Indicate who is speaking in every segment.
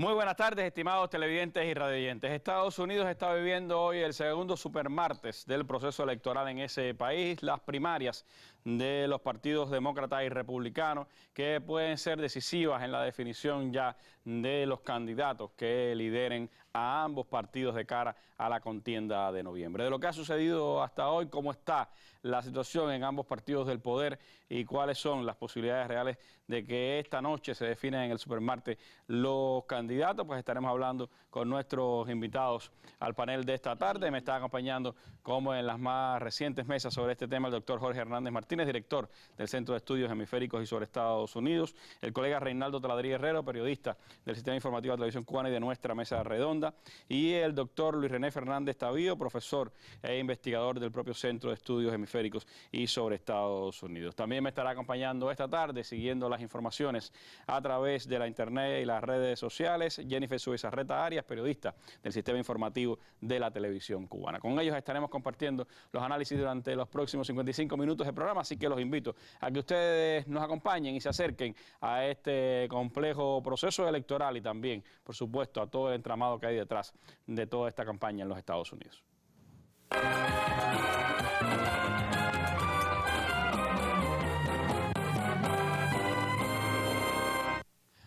Speaker 1: Muy buenas tardes, estimados televidentes y radioyentes. Estados Unidos está viviendo hoy el segundo supermartes del proceso electoral en ese país, las primarias de los partidos demócrata y republicano, que pueden ser decisivas en la definición ya de los candidatos que lideren a ambos partidos de cara a la contienda de noviembre. De lo que ha sucedido hasta hoy, cómo está la situación en ambos partidos del poder y cuáles son las posibilidades reales de que esta noche se definan en el supermartes los candidatos, pues estaremos hablando con nuestros invitados al panel de esta tarde. Me está acompañando, como en las más recientes mesas sobre este tema, el doctor Jorge Hernández Martínez, director del Centro de Estudios Hemisféricos y sobre Estados Unidos, el colega Reinaldo Taladrí Herrero, periodista del Sistema Informativo de Televisión Cubana y de nuestra mesa redonda, y el doctor Luis René Fernández Tavío, profesor e investigador del propio Centro de Estudios Hemisféricos y sobre Estados Unidos. También me estará acompañando esta tarde, siguiendo las informaciones a través de la internet y las redes sociales, Jennifer Subizarreta Arias, periodista del Sistema Informativo de la Televisión Cubana. Con ellos estaremos compartiendo los análisis durante los próximos 55 minutos de programa, así que los invito a que ustedes nos acompañen y se acerquen a este complejo proceso electoral y también, por supuesto, a todo el entramado que hay detrás de toda esta campaña en los Estados Unidos.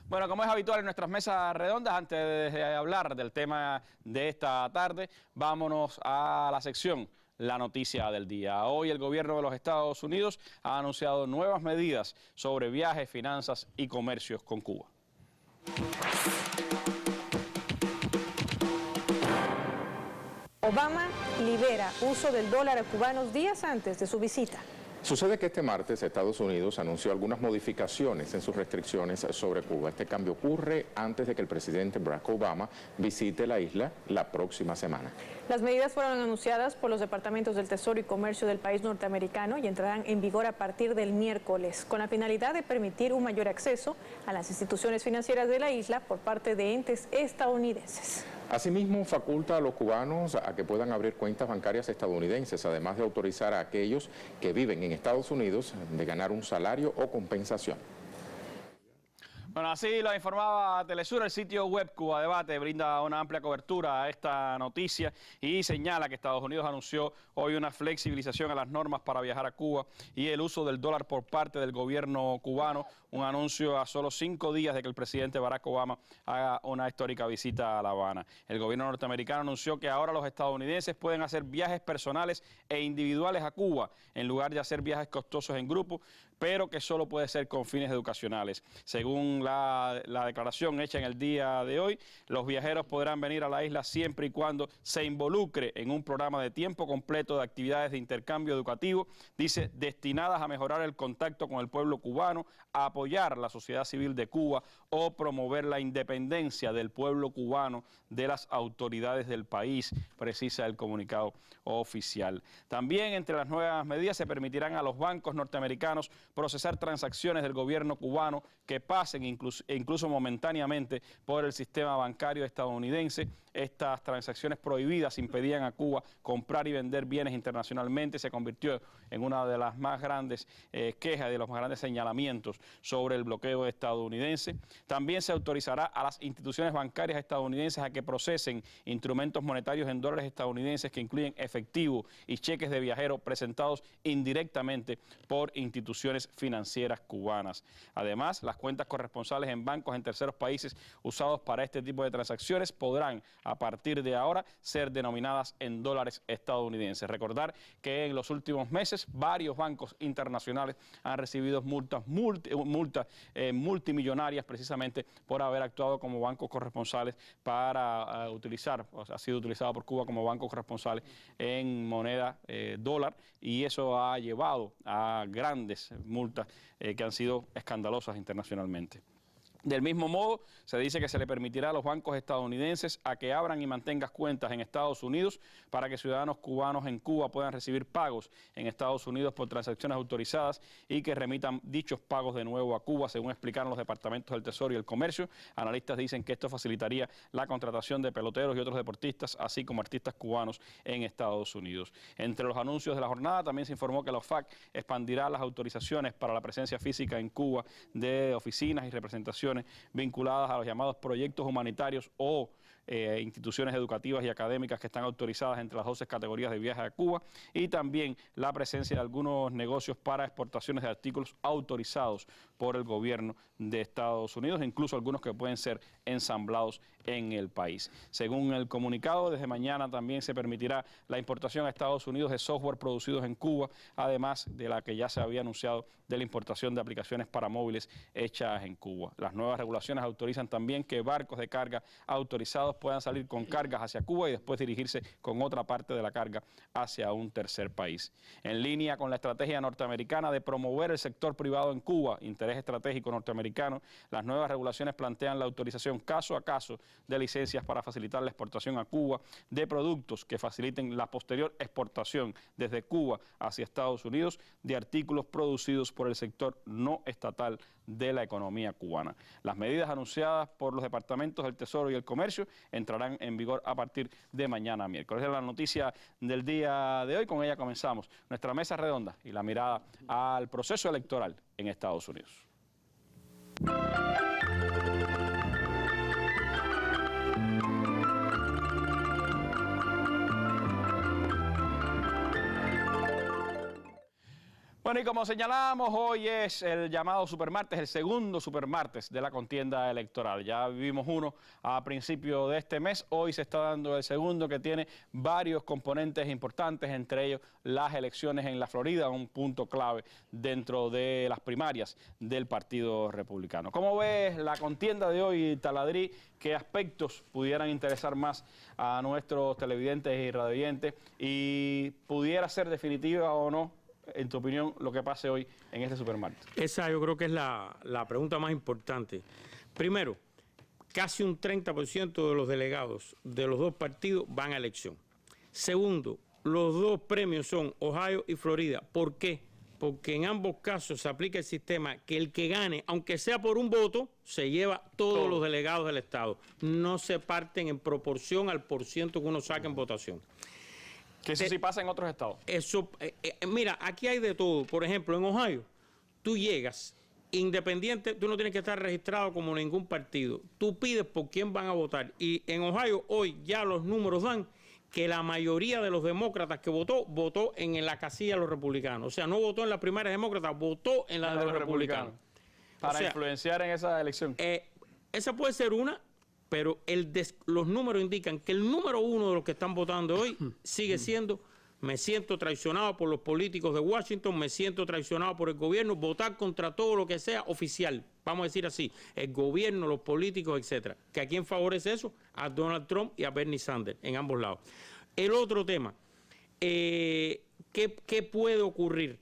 Speaker 1: Bueno, como es habitual en nuestras mesas redondas, antes de hablar del tema de esta tarde, vámonos a la sección La Noticia del Día. Hoy el gobierno de los Estados Unidos ha anunciado nuevas medidas sobre viajes, finanzas y comercios con Cuba.
Speaker 2: Obama libera uso del dólar a cubanos días antes de su visita.
Speaker 3: Sucede que este martes Estados Unidos anunció algunas modificaciones en sus restricciones sobre Cuba. Este cambio ocurre antes de que el presidente Barack Obama visite la isla la próxima semana.
Speaker 2: Las medidas fueron anunciadas por los departamentos del Tesoro y Comercio del país norteamericano y entrarán en vigor a partir del miércoles, con la finalidad de permitir un mayor acceso a las instituciones financieras de la isla por parte de entes estadounidenses.
Speaker 3: Asimismo, faculta a los cubanos a que puedan abrir cuentas bancarias estadounidenses, además de autorizar a aquellos que viven en Estados Unidos de ganar un salario o compensación.
Speaker 1: Bueno, así lo informaba Telesur. El sitio web Cuba Debate brinda una amplia cobertura a esta noticia y señala que Estados Unidos anunció hoy una flexibilización a las normas para viajar a Cuba y el uso del dólar por parte del gobierno cubano, un anuncio a solo 5 días de que el presidente Barack Obama haga una histórica visita a La Habana. El gobierno norteamericano anunció que ahora los estadounidenses pueden hacer viajes personales e individuales a Cuba en lugar de hacer viajes costosos en grupo, pero que solo puede ser con fines educacionales. Según la declaración hecha en el día de hoy, los viajeros podrán venir a la isla siempre y cuando se involucre en un programa de tiempo completo de actividades de intercambio educativo, dice, destinadas a mejorar el contacto con el pueblo cubano, a apoyar la sociedad civil de Cuba o promover la independencia del pueblo cubano de las autoridades del país, precisa el comunicado oficial. También entre las nuevas medidas se permitirán a los bancos norteamericanos procesar transacciones del gobierno cubano que pasen incluso momentáneamente por el sistema bancario estadounidense. Estas transacciones prohibidas impedían a Cuba comprar y vender bienes internacionalmente. Se convirtió en una de las más grandes quejas, de los más grandes señalamientos sobre el bloqueo estadounidense. También se autorizará a las instituciones bancarias estadounidenses a que procesen instrumentos monetarios en dólares estadounidenses que incluyen efectivo y cheques de viajero presentados indirectamente por instituciones financieras cubanas. Además, las cuentas corresponsales en bancos en terceros países usados para este tipo de transacciones podrán, a partir de ahora, ser denominadas en dólares estadounidenses. Recordar que en los últimos meses varios bancos internacionales han recibido multas multimillonarias precisamente por haber actuado como bancos corresponsales para utilizar, o sea, ha sido utilizado por Cuba como bancos corresponsales en moneda dólar, y eso ha llevado a grandes multas que han sido escandalosas internacionalmente. Del mismo modo, se dice que se le permitirá a los bancos estadounidenses a que abran y mantengan cuentas en Estados Unidos para que ciudadanos cubanos en Cuba puedan recibir pagos en Estados Unidos por transacciones autorizadas y que remitan dichos pagos de nuevo a Cuba, según explicaron los departamentos del Tesoro y el Comercio. Analistas dicen que esto facilitaría la contratación de peloteros y otros deportistas, así como artistas cubanos en Estados Unidos. Entre los anuncios de la jornada también se informó que la OFAC expandirá las autorizaciones para la presencia física en Cuba de oficinas y representaciones instituciones vinculadas a los llamados proyectos humanitarios o instituciones educativas y académicas que están autorizadas entre las 12 categorías de viaje a Cuba, y también la presencia de algunos negocios para exportaciones de artículos autorizados por el gobierno de Estados Unidos, incluso algunos que pueden ser ensamblados en el país. Según el comunicado, desde mañana también se permitirá la importación a Estados Unidos de software producidos en Cuba, además de la que ya se había anunciado de la importación de aplicaciones para móviles hechas en Cuba. Las nuevas regulaciones autorizan también que barcos de carga autorizados puedan salir con cargas hacia Cuba y después dirigirse con otra parte de la carga hacia un tercer país. En línea con la estrategia norteamericana de promover el sector privado en Cuba, interés estratégico norteamericano, las nuevas regulaciones plantean la autorización caso a caso de licencias para facilitar la exportación a Cuba de productos que faciliten la posterior exportación desde Cuba hacia Estados Unidos de artículos producidos por el sector no estatal de la economía cubana. Las medidas anunciadas por los departamentos del Tesoro y el Comercio entrarán en vigor a partir de mañana miércoles. Es la noticia del día de hoy. Con ella comenzamos nuestra mesa redonda y la mirada al proceso electoral en Estados Unidos. Bueno, y como señalábamos, hoy es el llamado supermartes, el segundo supermartes de la contienda electoral. Ya vivimos uno a principio de este mes, hoy se está dando el segundo, que tiene varios componentes importantes, entre ellos las elecciones en la Florida, un punto clave dentro de las primarias del Partido Republicano. ¿Cómo ves la contienda de hoy, Taladrí? ¿Qué aspectos pudieran interesar más a nuestros televidentes y radioyentes? ¿Y pudiera ser definitiva o no, en tu opinión, lo que pase hoy en este supermarket?
Speaker 4: Esa yo creo que es la pregunta más importante. Primero, casi un 30% de los delegados de los dos partidos van a elección. Segundo, los dos premios son Ohio y Florida. ¿Por qué? Porque en ambos casos se aplica el sistema que el que gane, aunque sea por un voto, se lleva todos los delegados del Estado. No se parten en proporción al porciento que uno saca en votación.
Speaker 1: Que eso sí pasa en otros estados.
Speaker 4: Eso, mira, aquí hay de todo. Por ejemplo, en Ohio, tú llegas independiente, tú no tienes que estar registrado como ningún partido. Tú pides por quién van a votar. Y en Ohio hoy ya los números dan que la mayoría de los demócratas que votó en la casilla de los republicanos. O sea, no votó en la primaria demócrata, votó en la de los republicanos.
Speaker 1: Para influenciar en esa elección.
Speaker 4: Esa puede ser una. Pero los números indican que el número uno de los que están votando hoy sigue siendo: me siento traicionado por los políticos de Washington, me siento traicionado por el gobierno, votar contra todo lo que sea oficial, vamos a decir así, el gobierno, los políticos, etcétera. ¿Que a quién favorece eso? A Donald Trump y a Bernie Sanders, en ambos lados. El otro tema, ¿qué puede ocurrir?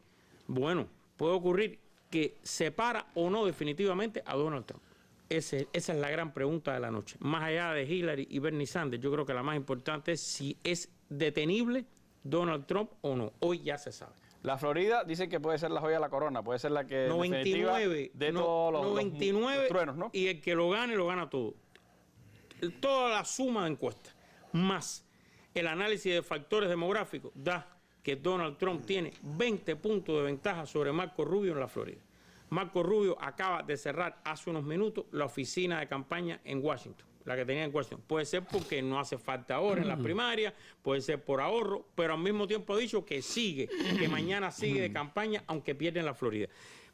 Speaker 4: Bueno, puede ocurrir que separa o no definitivamente a Donald Trump. Esa es la gran pregunta de la noche. Más allá de Hillary y Bernie Sanders, yo creo que la más importante es si es detenible Donald Trump o no. Hoy ya se sabe.
Speaker 1: La Florida dice que puede ser la joya de la corona, puede ser la que
Speaker 4: 99
Speaker 1: de todos los
Speaker 4: 99
Speaker 1: los truenos, ¿no?
Speaker 4: Y el que lo gana todo. Toda la suma de encuestas, más el análisis de factores demográficos, da que Donald Trump tiene 20 puntos de ventaja sobre Marco Rubio en la Florida. Marco Rubio acaba de cerrar hace unos minutos la oficina de campaña en Washington, la que tenía en Washington. Puede ser porque no hace falta ahora en las primarias, puede ser por ahorro, pero al mismo tiempo ha dicho que que mañana sigue de campaña, aunque pierde en la Florida.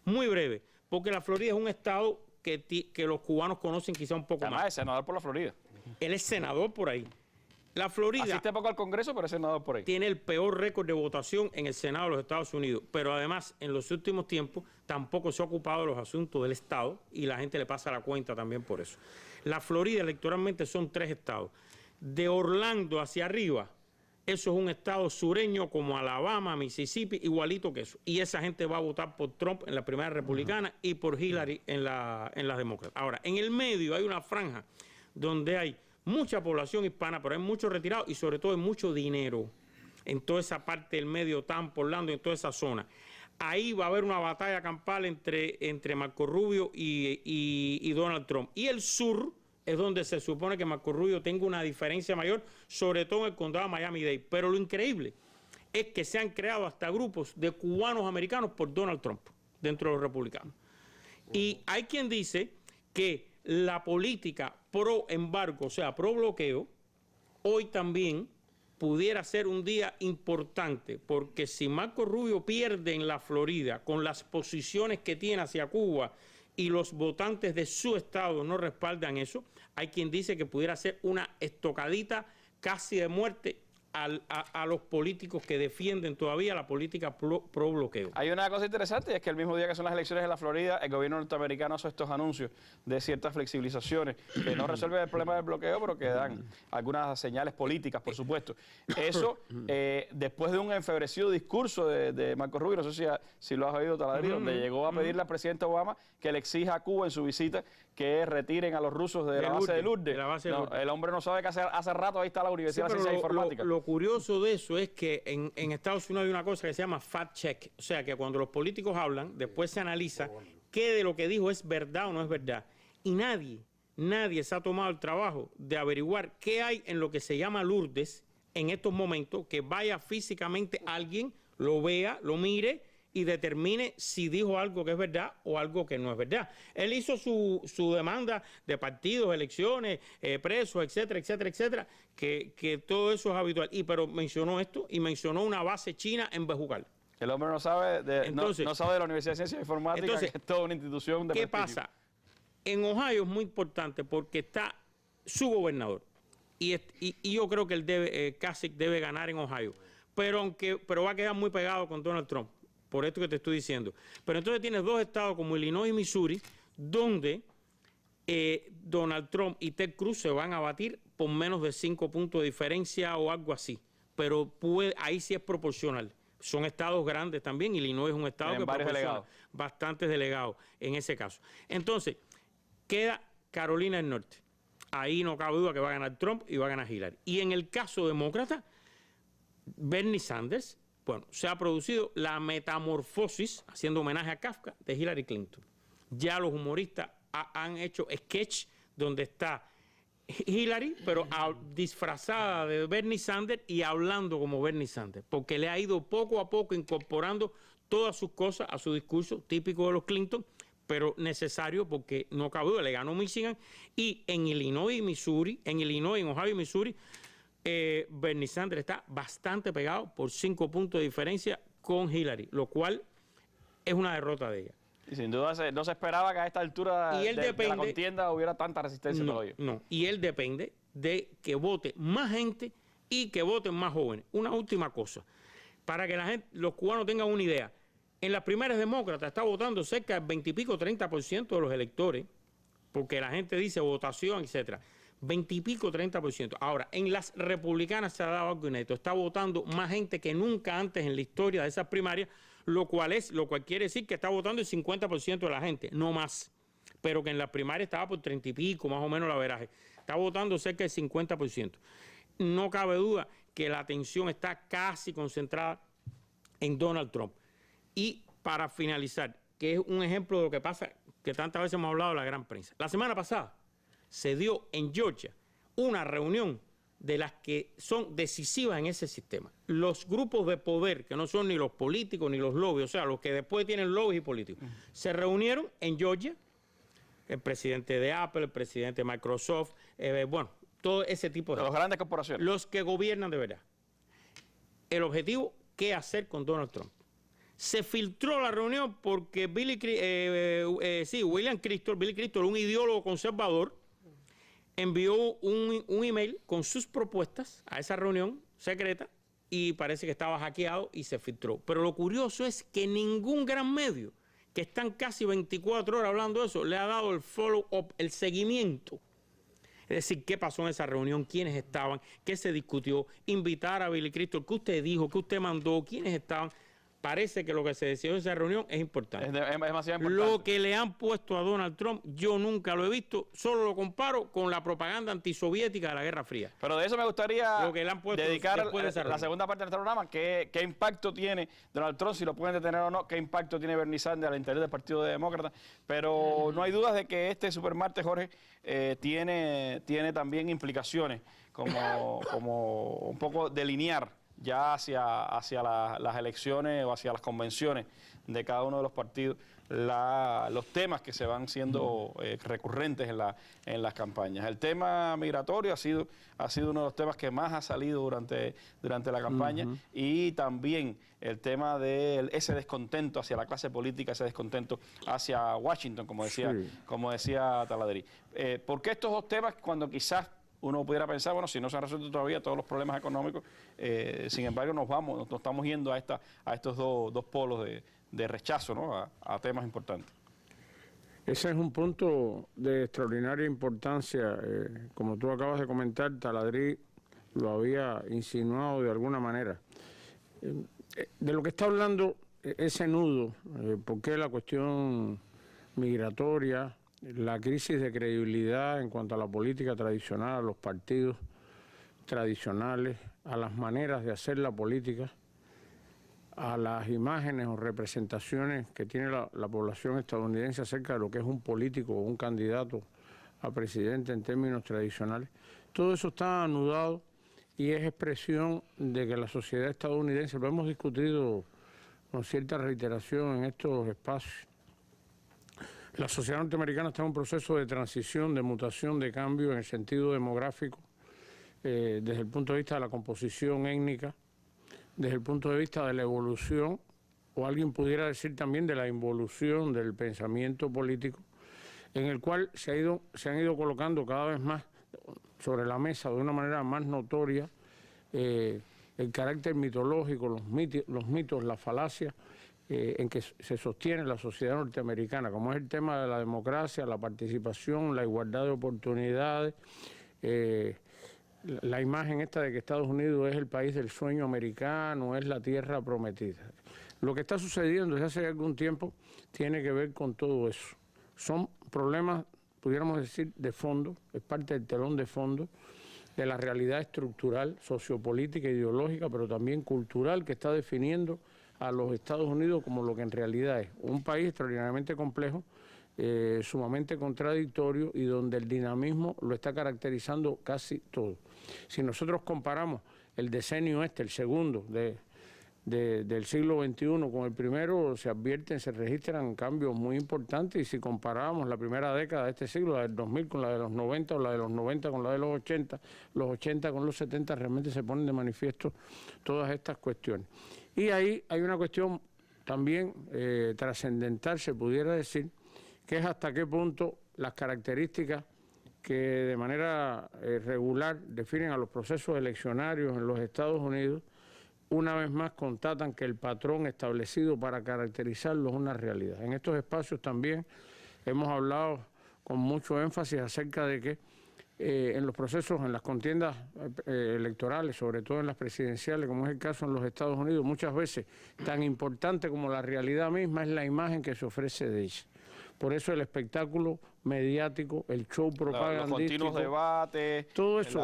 Speaker 4: Muy breve, porque la Florida es un estado que los cubanos conocen quizá un poco más.
Speaker 1: Además es senador por la Florida.
Speaker 4: Él es senador por ahí. La Florida
Speaker 1: asiste poco al Congreso, pero es senador por ahí.
Speaker 4: Tiene el peor récord de votación en el Senado de los Estados Unidos, pero además en los últimos tiempos tampoco se ha ocupado de los asuntos del Estado y la gente le pasa la cuenta también por eso. La Florida electoralmente son 3 estados. De Orlando hacia arriba, eso es un estado sureño como Alabama, Mississippi, igualito que eso. Y esa gente va a votar por Trump en la primaria republicana y por Hillary en las demócratas. Ahora, en el medio hay una franja donde hay mucha población hispana, pero hay muchos retirados y sobre todo hay mucho dinero en toda esa parte del medio, Tampa, Orlando, en toda esa zona. Ahí va a haber una batalla campal entre Marco Rubio y Donald Trump. Y el sur es donde se supone que Marco Rubio tenga una diferencia mayor, sobre todo en el condado de Miami-Dade. Pero lo increíble es que se han creado hasta grupos de cubanos americanos por Donald Trump dentro de los republicanos. Y hay quien dice que la política pro embargo, o sea, pro bloqueo, hoy también pudiera ser un día importante, porque si Marco Rubio pierde en la Florida con las posiciones que tiene hacia Cuba y los votantes de su estado no respaldan eso, hay quien dice que pudiera ser una estocadita casi de muerte a los políticos que defienden todavía la política pro bloqueo.
Speaker 1: Hay una cosa interesante, y es que el mismo día que son las elecciones en la Florida, el gobierno norteamericano hace estos anuncios de ciertas flexibilizaciones que no resuelven el problema del bloqueo, pero que dan algunas señales políticas, por supuesto. Eso, después de un enfebrecido discurso de Marco Rubio, no sé si lo has oído, Taladrillo, donde llegó a pedirle al presidente Obama que le exija a Cuba en su visita que retiren a los rusos de la base de Lourdes. El hombre no sabe que hace rato ahí está la Universidad de Ciencias Informáticas.
Speaker 4: Lo curioso de eso es que en Estados Unidos hay una cosa que se llama fact check, o sea que cuando los políticos hablan, después se analiza qué de lo que dijo es verdad o no es verdad. Y nadie se ha tomado el trabajo de averiguar qué hay en lo que se llama Lourdes en estos momentos, que vaya físicamente alguien, lo vea, lo mire y determine si dijo algo que es verdad o algo que no es verdad. Él hizo su demanda de partidos, elecciones, presos, etcétera, etcétera, etcétera, que todo eso es habitual. Pero mencionó esto y mencionó una base china en Bejucal.
Speaker 1: El hombre no sabe no sabe de la Universidad de Ciencias Informáticas, que es toda una institución de prestigio.
Speaker 4: ¿Qué pasa? En Ohio es muy importante porque está su gobernador. Y yo creo que Kasich debe ganar en Ohio. Pero va a quedar muy pegado con Donald Trump. Por esto que te estoy diciendo. Pero entonces tienes dos estados como Illinois y Missouri, donde Donald Trump y Ted Cruz se van a batir por menos de 5 puntos de diferencia o algo así. Pero ahí sí es proporcional. Son estados grandes también. Illinois es un estado que proporciona bastantes delegados en ese caso. Entonces, queda Carolina del Norte. Ahí no cabe duda que va a ganar Trump y va a ganar Hillary. Y en el caso demócrata, Bernie Sanders. Bueno, se ha producido la metamorfosis, haciendo homenaje a Kafka, de Hillary Clinton. Ya los humoristas han hecho sketch donde está Hillary, pero disfrazada de Bernie Sanders y hablando como Bernie Sanders, porque le ha ido poco a poco incorporando todas sus cosas a su discurso típico de los Clinton, pero necesario porque no cabe duda, le ganó Michigan, y en Illinois y Missouri, en Ohio y Missouri, Bernie Sanders está bastante pegado por 5 puntos de diferencia con Hillary, lo cual es una derrota de ella.
Speaker 1: Y sin duda no se esperaba que a esta altura de la contienda hubiera tanta resistencia todavía.
Speaker 4: No, y él depende de que vote más gente y que voten más jóvenes. Una última cosa, para que los cubanos tengan una idea. En las primarias demócratas está votando cerca del 20 y pico, 30% de los electores, porque la gente dice votación, etcétera. 20 y pico, 30%. Ahora, en las republicanas se ha dado algo inédito. Está votando más gente que nunca antes en la historia de esas primarias, lo cual quiere decir que está votando el 50% de la gente, no más. Pero que en las primarias estaba por 30 y pico, más o menos el averaje. Está votando cerca del 50%. No cabe duda que la atención está casi concentrada en Donald Trump. Y para finalizar, que es un ejemplo de lo que pasa, que tantas veces hemos hablado de la gran prensa. La semana pasada se dio en Georgia una reunión de las que son decisivas en ese sistema. Los grupos de poder, que no son ni los políticos ni los lobbies, o sea, los que después tienen lobbies y políticos, se reunieron en Georgia, el presidente de Apple, el presidente de Microsoft, bueno, todo ese tipo de...
Speaker 1: Los grandes corporaciones.
Speaker 4: Los que gobiernan de verdad. El objetivo, ¿qué hacer con Donald Trump? Se filtró la reunión porque Billy Crystal, un ideólogo conservador, envió un email con sus propuestas a esa reunión secreta y parece que estaba hackeado y se filtró. Pero lo curioso es que ningún gran medio, que están casi 24 horas hablando de eso, le ha dado el follow-up, el seguimiento. Es decir, qué pasó en esa reunión, quiénes estaban, qué se discutió, invitar a Billy Crystal, qué usted dijo, qué usted mandó, quiénes estaban. Parece que lo que se decidió en esa reunión es importante.
Speaker 1: Es demasiado importante.
Speaker 4: Lo que le han puesto a Donald Trump, yo nunca lo he visto, solo lo comparo con la propaganda antisoviética de la Guerra Fría.
Speaker 1: Pero de eso me gustaría
Speaker 4: lo que le han puesto
Speaker 1: dedicar la segunda parte de nuestro programa. ¿Qué impacto tiene Donald Trump, si lo pueden detener o no? ¿Qué impacto tiene Bernie Sanders al interior del Partido Demócrata? Pero no hay dudas de que este supermartes, Jorge, tiene también implicaciones como un poco delinear ya hacia las elecciones o hacia las convenciones de cada uno de los partidos, los temas que se van siendo recurrentes en las campañas. El tema migratorio ha sido uno de los temas que más ha salido durante la campaña, y también el tema de ese descontento hacia la clase política, ese descontento hacia Washington, como decía Taladrí. ¿Por qué estos dos temas cuando quizás uno pudiera pensar, bueno, si no se han resuelto todavía todos los problemas económicos, sin embargo nos estamos yendo a estos dos polos de rechazo, ¿no?, a temas importantes?
Speaker 5: Ese es un punto de extraordinaria importancia. Como tú acabas de comentar, Taladrí lo había insinuado de alguna manera. De lo que está hablando ese nudo, porque la cuestión migratoria, la crisis de credibilidad en cuanto a la política tradicional, a los partidos tradicionales, a las maneras de hacer la política, a las imágenes o representaciones que tiene la población estadounidense acerca de lo que es un político o un candidato a presidente en términos tradicionales. Todo eso está anudado y es expresión de que la sociedad estadounidense, lo hemos discutido con cierta reiteración en estos espacios, la sociedad norteamericana está en un proceso de transición, de mutación, de cambio en el sentido demográfico, desde el punto de vista de la composición étnica, desde el punto de vista de la evolución, o alguien pudiera decir también de la involución del pensamiento político, en el cual se han ido colocando cada vez más sobre la mesa de una manera más notoria el carácter mitológico, los mitos, las falacias en que se sostiene la sociedad norteamericana, como es el tema de la democracia, la participación, la igualdad de oportunidades, la imagen esta de que Estados Unidos es el país del sueño americano, es la tierra prometida. Lo que está sucediendo desde hace algún tiempo tiene que ver con todo eso. Son problemas, pudiéramos decir, de fondo, es parte del telón de fondo de la realidad estructural, sociopolítica, ideológica, pero también cultural, que está definiendo a los Estados Unidos como lo que en realidad es un país extraordinariamente complejo, sumamente contradictorio, y donde el dinamismo lo está caracterizando casi todo. Si nosotros comparamos el decenio el segundo del siglo XXI con el primero, se registran cambios muy importantes, y si comparamos la primera década de este siglo, la del 2000 con la de los 90, o la de los 90 con la de los 80 con los 70, realmente se ponen de manifiesto todas estas cuestiones. Y ahí hay una cuestión también trascendental, se pudiera decir, que es hasta qué punto las características que de manera regular definen a los procesos eleccionarios en los Estados Unidos, una vez más constatan que el patrón establecido para caracterizarlos es una realidad. En estos espacios también hemos hablado con mucho énfasis acerca de que en los procesos, en las contiendas electorales, sobre todo en las presidenciales, como es el caso en los Estados Unidos, muchas veces tan importante como la realidad misma es la imagen que se ofrece de ella. Por eso el espectáculo mediático, el show propagandístico,
Speaker 1: los continuos debates,
Speaker 5: todo eso,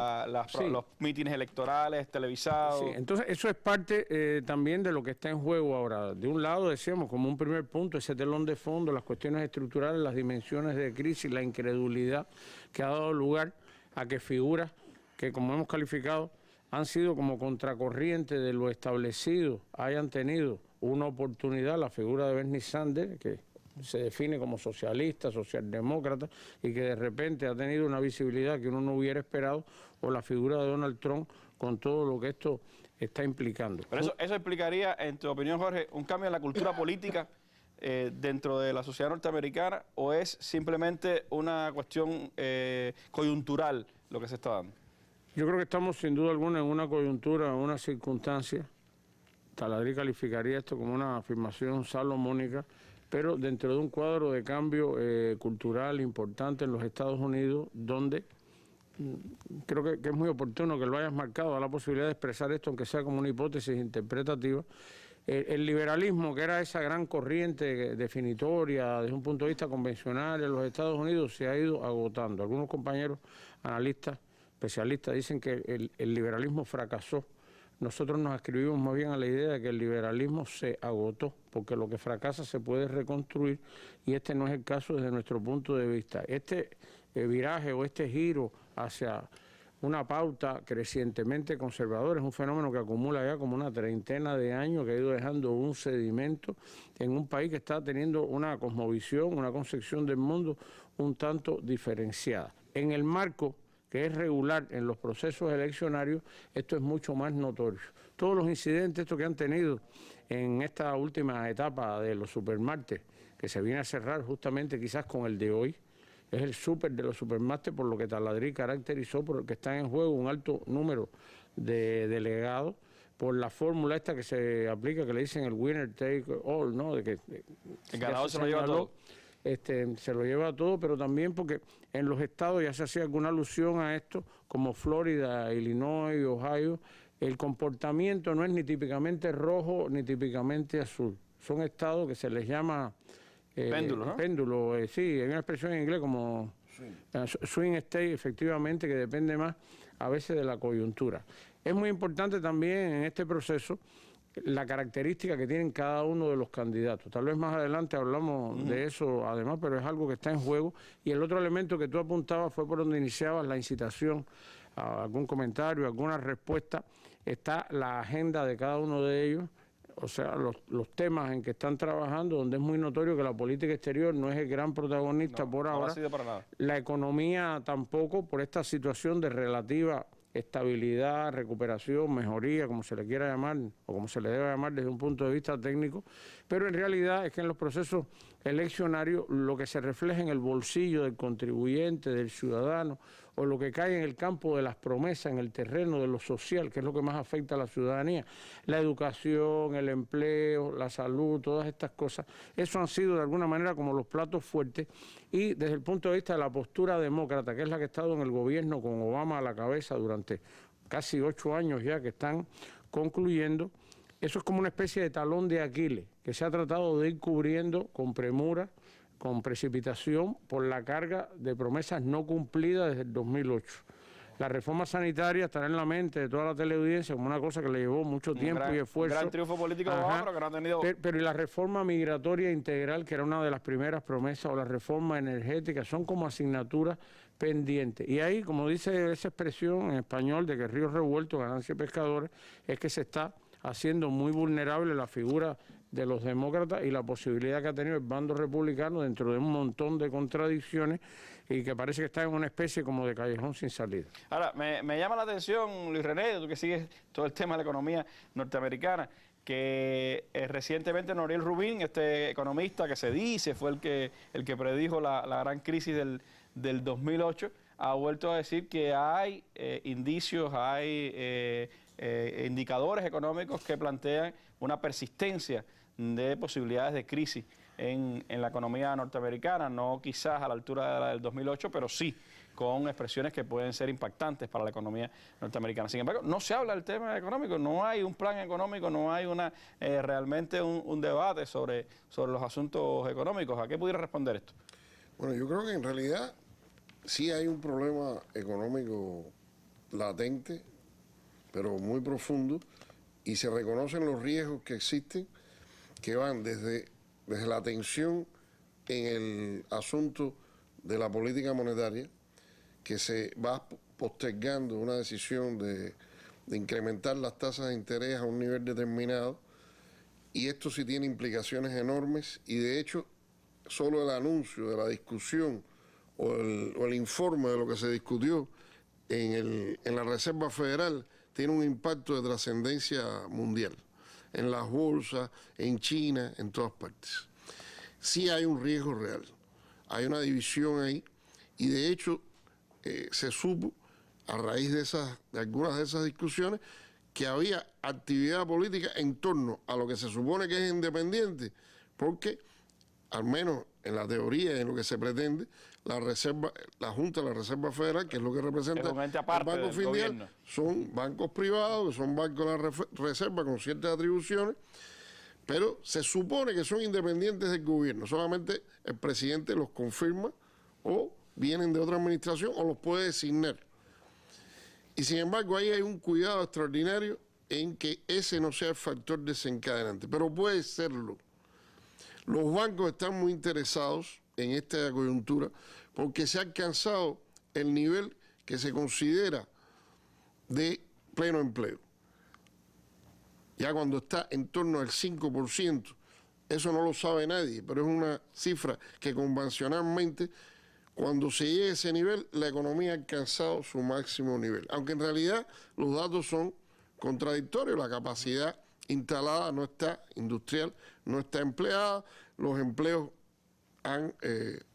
Speaker 1: los mítines electorales televisados.
Speaker 5: Sí, entonces eso es parte también de lo que está en juego ahora. De un lado, decíamos, como un primer punto, ese telón de fondo, las cuestiones estructurales, las dimensiones de crisis, la incredulidad que ha dado lugar a que figuras que, como hemos calificado, han sido como contracorriente de lo establecido, hayan tenido una oportunidad, la figura de Bernie Sanders, que se define como socialista, socialdemócrata, y que de repente ha tenido una visibilidad que uno no hubiera esperado, o la figura de Donald Trump con todo lo que esto está implicando.
Speaker 1: Pero eso implicaría, en tu opinión, Jorge, un cambio en la cultura política dentro de la sociedad norteamericana, o es simplemente una cuestión coyuntural lo que se está dando?
Speaker 5: Yo creo que estamos sin duda alguna en una coyuntura, en una circunstancia. Taladrí calificaría esto como una afirmación salomónica, pero dentro de un cuadro de cambio cultural importante en los Estados Unidos, donde creo que es muy oportuno que lo hayas marcado, da la posibilidad de expresar esto, aunque sea como una hipótesis interpretativa. El liberalismo, que era esa gran corriente definitoria desde un punto de vista convencional en los Estados Unidos, se ha ido agotando. Algunos compañeros analistas, especialistas, dicen que el liberalismo fracasó. Nosotros nos ascribimos más bien a la idea de que el liberalismo se agotó, porque lo que fracasa se puede reconstruir, y este no es el caso desde nuestro punto de vista. Este viraje o este giro hacia una pauta crecientemente conservadora. Es un fenómeno que acumula ya como una treintena de años, que ha ido dejando un sedimento en un país que está teniendo una cosmovisión, una concepción del mundo un tanto diferenciada. En el marco que es regular en los procesos eleccionarios, esto es mucho más notorio. Todos los incidentes estos que han tenido en esta última etapa de los supermartes, que se viene a cerrar justamente quizás con el de hoy, es el súper de los supermartes, por lo que Taladrí caracterizó, porque están en juego un alto número de delegados, por la fórmula esta que se aplica, que le dicen el winner take all, ¿no? De que
Speaker 1: el ganador se lo lleva todo.
Speaker 5: Se lo lleva todo, pero también porque en los estados ya se hacía alguna alusión a esto, como Florida, Illinois, Ohio, el comportamiento no es ni típicamente rojo ni típicamente azul. Son estados que se les llama
Speaker 1: péndulo, ¿no?
Speaker 5: Péndulo, sí, hay una expresión en inglés como swing state, efectivamente, que depende más a veces de la coyuntura. Es muy importante también en este proceso la característica que tienen cada uno de los candidatos. Tal vez más adelante hablamos de eso además, pero es algo que está en juego. Y el otro elemento que tú apuntabas fue por donde iniciabas la incitación a algún comentario, alguna respuesta. Está la agenda de cada uno de ellos, o sea, los temas en que están trabajando, donde es muy notorio que la política exterior no es el gran protagonista por ahora.
Speaker 1: No ha sido para nada.
Speaker 5: La economía tampoco, por esta situación de relativa estabilidad, recuperación, mejoría, como se le quiera llamar, o como se le debe llamar desde un punto de vista técnico, pero en realidad es que en los procesos eleccionarios lo que se refleja en el bolsillo del contribuyente, del ciudadano, o lo que cae en el campo de las promesas, en el terreno de lo social, que es lo que más afecta a la ciudadanía, la educación, el empleo, la salud, todas estas cosas, eso han sido de alguna manera como los platos fuertes, y desde el punto de vista de la postura demócrata, que es la que ha estado en el gobierno con Obama a la cabeza durante casi 8 años ya que están concluyendo, eso es como una especie de talón de Aquiles, que se ha tratado de ir cubriendo con premura, con precipitación, por la carga de promesas no cumplidas desde el 2008. La reforma sanitaria estará en la mente de toda la teleaudiencia como una cosa que le llevó mucho tiempo y esfuerzo.
Speaker 1: Un gran triunfo político de Obama, pero que no ha tenido...
Speaker 5: Pero y la reforma migratoria integral, que era una de las primeras promesas, o la reforma energética, son como asignaturas pendientes. Y ahí, como dice esa expresión en español de que ríos revueltos, ganancia de pescadores, es que se está haciendo muy vulnerable la figura de los demócratas y la posibilidad que ha tenido el bando republicano dentro de un montón de contradicciones y que parece que está en una especie como de callejón sin salida.
Speaker 1: Ahora, me llama la atención, Luis René, tú que sigues todo el tema de la economía norteamericana, que recientemente Nouriel Rubin, este economista que se dice fue el que predijo la gran crisis del 2008, ha vuelto a decir que hay indicios, hay indicadores económicos que plantean una persistencia de posibilidades de crisis en la economía norteamericana, no quizás a la altura de la del 2008, pero sí con expresiones que pueden ser impactantes para la economía norteamericana. Sin embargo, no se habla del tema económico, no hay un plan económico, no hay realmente un debate sobre los asuntos económicos. ¿A qué pudiera responder esto?
Speaker 6: Bueno, yo creo que en realidad sí hay un problema económico latente, pero muy profundo, y se reconocen los riesgos que existen, que van desde la tensión en el asunto de la política monetaria, que se va postergando una decisión de incrementar las tasas de interés a un nivel determinado, y esto sí tiene implicaciones enormes, y de hecho solo el anuncio de la discusión o el informe de lo que se discutió en la Reserva Federal tiene un impacto de trascendencia mundial, en las bolsas, en China, en todas partes. Sí hay un riesgo real, hay una división ahí, y de hecho se supo, a raíz de algunas de esas discusiones, que había actividad política en torno a lo que se supone que es independiente, porque, al menos en la teoría y en lo que se pretende, la Junta de la Reserva Federal, que es lo que representa el Banco Federal, son bancos privados, son bancos de la Reserva con ciertas atribuciones, pero se supone que son independientes del gobierno, solamente el presidente los confirma o vienen de otra administración o los puede designar. Y sin embargo ahí hay un cuidado extraordinario en que ese no sea el factor desencadenante, pero puede serlo. Los bancos están muy interesados en esta coyuntura porque se ha alcanzado el nivel que se considera de pleno empleo. Ya cuando está en torno al 5%, eso no lo sabe nadie, pero es una cifra que convencionalmente, cuando se llegue a ese nivel, la economía ha alcanzado su máximo nivel. Aunque en realidad los datos son contradictorios, la capacidad instalada no está, industrial no está empleada, los empleos han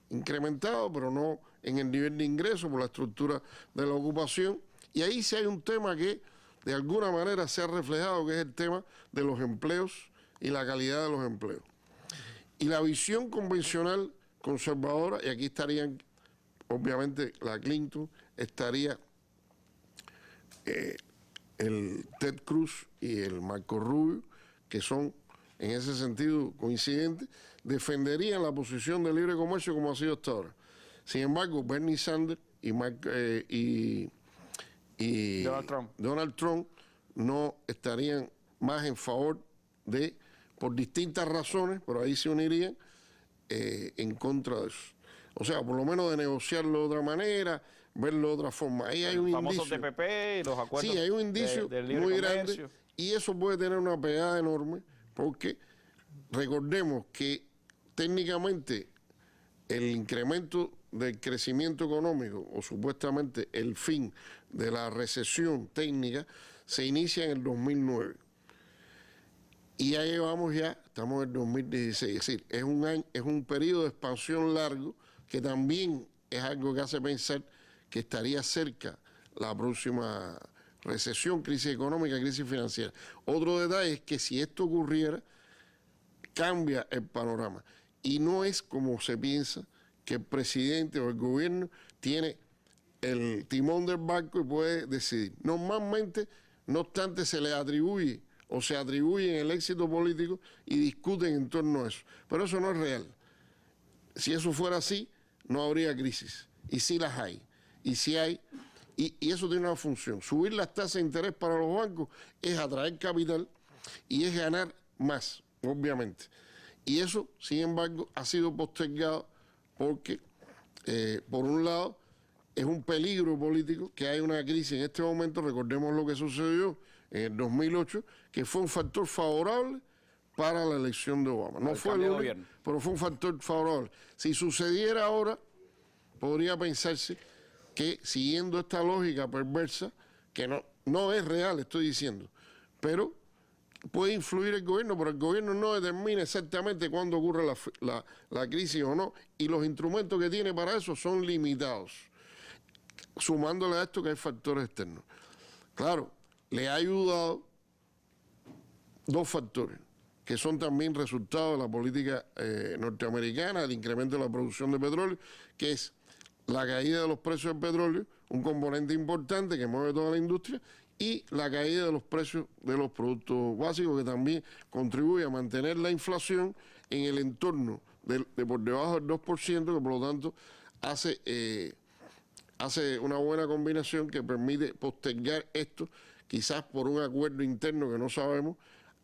Speaker 6: incrementado, pero no en el nivel de ingreso por la estructura de la ocupación. Y ahí sí hay un tema que de alguna manera se ha reflejado, que es el tema de los empleos y la calidad de los empleos. Y la visión convencional conservadora, y aquí estarían, obviamente, la Clinton, estaría el Ted Cruz y el Marco Rubio, que son en ese sentido coincidentes, defenderían la posición de libre comercio como ha sido hasta ahora. Sin embargo, Bernie Sanders y Donald Trump no estarían más en favor de, por distintas razones, pero ahí se unirían en contra de eso. O sea, por lo menos de negociarlo de otra manera, verlo de otra forma. Ahí hay un indicio.
Speaker 1: Famosos TPP, los acuerdos.
Speaker 6: Sí, hay un indicio muy grande y eso puede tener una pegada enorme porque recordemos que técnicamente el incremento del crecimiento económico o supuestamente el fin de la recesión técnica se inicia en el 2009 y ya llevamos estamos en el 2016, es decir, es un periodo de expansión largo que también es algo que hace pensar que estaría cerca la próxima recesión, crisis económica, crisis financiera. Otro detalle es que si esto ocurriera, cambia el panorama y no es como se piensa que el presidente o el gobierno tiene el timón del barco y puede decidir. Normalmente, no obstante, se le atribuye o se atribuyen el éxito político y discuten en torno a eso. Pero eso no es real. Si eso fuera así, no habría crisis. Y sí las hay. Y sí hay. Y eso tiene una función. Subir las tasas de interés para los bancos es atraer capital y es ganar más, obviamente. Y eso, sin embargo, ha sido postergado porque, por un lado, es un peligro político que hay una crisis en este momento. Recordemos lo que sucedió en el 2008, que fue un factor favorable para la elección de Obama. No fue el único, pero fue un factor favorable. Si sucediera ahora, podría pensarse que, siguiendo esta lógica perversa, que no es real, estoy diciendo, pero puede influir el gobierno, pero el gobierno no determina exactamente cuándo ocurre la crisis o no, y los instrumentos que tiene para eso son limitados, sumándole a esto que hay factores externos. Claro, le ha ayudado dos factores, que son también resultado de la política norteamericana, el incremento de la producción de petróleo, que es la caída de los precios del petróleo, un componente importante que mueve toda la industria, y la caída de los precios de los productos básicos, que también contribuye a mantener la inflación en el entorno de por debajo del 2%, que por lo tanto hace una buena combinación que permite postergar esto, quizás por un acuerdo interno que no sabemos,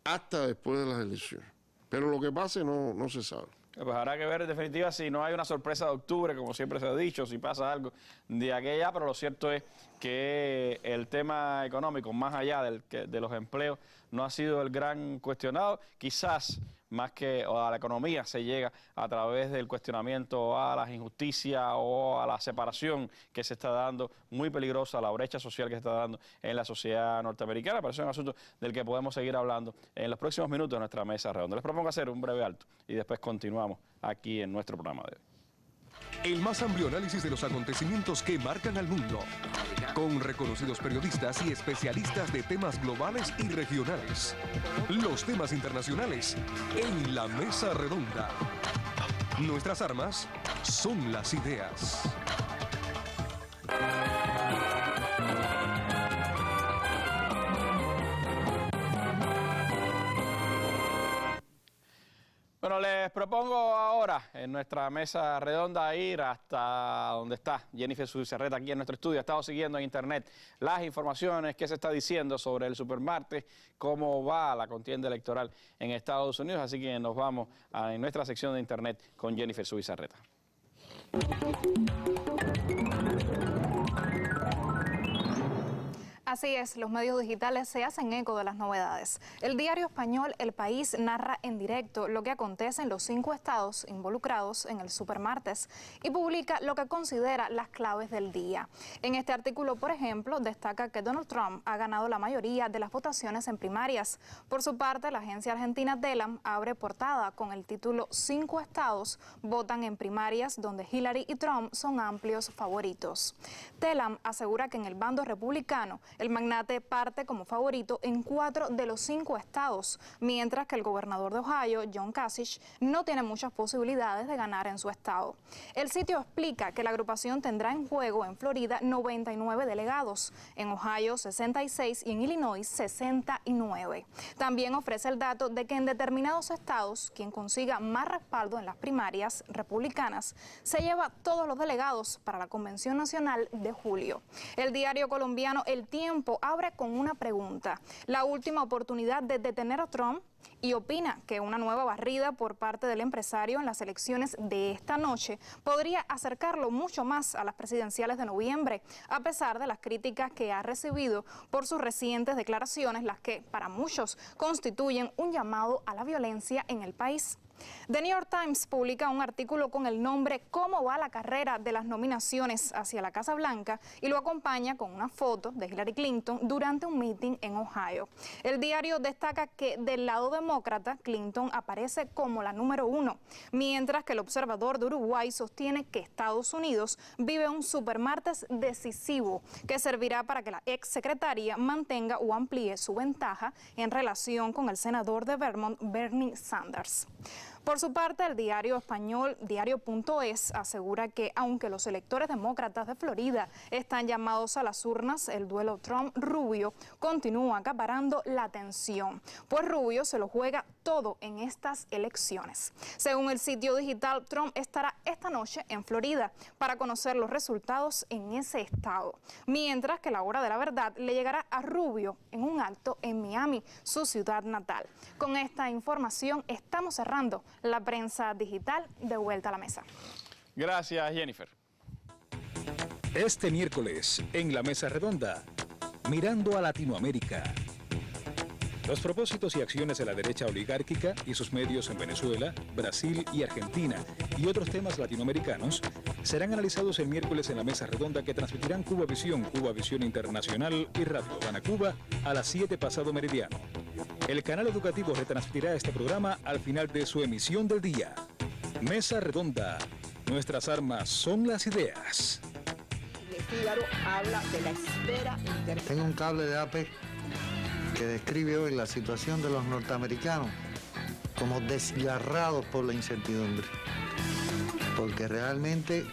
Speaker 6: hasta después de las elecciones. Pero lo que pase no se sabe.
Speaker 1: Pues habrá que ver en definitiva si no hay una sorpresa de octubre, como siempre se ha dicho, si pasa algo de aquella, pero lo cierto es que el tema económico, más allá de los empleos, no ha sido el gran cuestionado. Quizás más que a la economía se llega a través del cuestionamiento a las injusticias o a la separación que se está dando, muy peligrosa, la brecha social que se está dando en la sociedad norteamericana. Pero eso es un asunto del que podemos seguir hablando en los próximos minutos de nuestra mesa redonda. Les propongo hacer un breve alto y después continuamos aquí en nuestro programa de hoy.
Speaker 7: El más amplio análisis de los acontecimientos que marcan al mundo, con reconocidos periodistas y especialistas de temas globales y regionales. Los temas internacionales en la mesa redonda. Nuestras armas son las ideas.
Speaker 1: Bueno, les propongo ahora en nuestra mesa redonda ir hasta donde está Jennifer Zubizarreta, aquí en nuestro estudio. Ha estado siguiendo en internet las informaciones que se está diciendo sobre el supermartes, cómo va la contienda electoral en Estados Unidos. Así que nos vamos en nuestra sección de internet con Jennifer Zubizarreta.
Speaker 8: Así es, los medios digitales se hacen eco de las novedades. El diario español El País narra en directo lo que acontece en los 5 estados involucrados en el supermartes y publica lo que considera las claves del día. En este artículo, por ejemplo, destaca que Donald Trump ha ganado la mayoría de las votaciones en primarias. Por su parte, la agencia argentina Telam abre portada con el título 5 estados votan en primarias donde Hillary y Trump son amplios favoritos. Telam asegura que en el bando republicano el magnate parte como favorito en 4 de los 5 estados, mientras que el gobernador de Ohio, John Kasich, no tiene muchas posibilidades de ganar en su estado. El sitio explica que la agrupación tendrá en juego en Florida 99 delegados, en Ohio 66 y en Illinois 69. También ofrece el dato de que en determinados estados, quien consiga más respaldo en las primarias republicanas se lleva todos los delegados para la Convención Nacional de julio. El diario colombiano El Tiempo abre con una pregunta: ¿la última oportunidad de detener a Trump? Y opina que una nueva barrida por parte del empresario en las elecciones de esta noche podría acercarlo mucho más a las presidenciales de noviembre, a pesar de las críticas que ha recibido por sus recientes declaraciones, las que para muchos constituyen un llamado a la violencia en el país. The New York Times publica un artículo con el nombre ¿Cómo va la carrera de las nominaciones hacia la Casa Blanca? Y lo acompaña con una foto de Hillary Clinton durante un meeting en Ohio. El diario destaca que del lado demócrata, Clinton aparece como la número 1, mientras que el observador de Uruguay sostiene que Estados Unidos vive un supermartes decisivo que servirá para que la exsecretaria mantenga o amplíe su ventaja en relación con el senador de Vermont, Bernie Sanders. Por su parte, el diario español Diario.es asegura que aunque los electores demócratas de Florida están llamados a las urnas, el duelo Trump-Rubio continúa acaparando la atención, pues Rubio se lo juega todo en estas elecciones. Según el sitio digital, Trump estará esta noche en Florida para conocer los resultados en ese estado, mientras que la hora de la verdad le llegará a Rubio en un acto en Miami, su ciudad natal. Con esta información estamos cerrando la prensa digital. De vuelta a la mesa.
Speaker 1: Gracias, Jennifer.
Speaker 9: Este miércoles, en la Mesa Redonda, mirando a Latinoamérica. Los propósitos y acciones de la derecha oligárquica y sus medios en Venezuela, Brasil y Argentina y otros temas latinoamericanos serán analizados el miércoles en la Mesa Redonda que transmitirán Cuba Visión Internacional y Radio Habana Cuba a las 7 pasado meridiano. El canal educativo retransmitirá este programa al final de su emisión del día. Mesa Redonda. Nuestras armas son las ideas.
Speaker 10: Fígaro habla de la espera interna.
Speaker 11: Tengo un cable de AP que describe hoy la situación de los norteamericanos como desgarrados por la incertidumbre. Porque realmente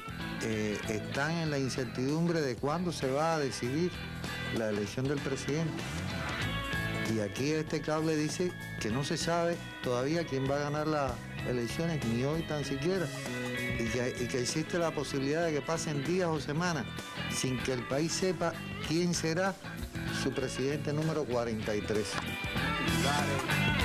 Speaker 11: están en la incertidumbre de cuándo se va a decidir la elección del presidente. Y aquí este cable dice que no se sabe todavía quién va a ganar las elecciones, ni hoy tan siquiera, y que existe la posibilidad de que pasen días o semanas sin que el país sepa quién será su presidente número 43.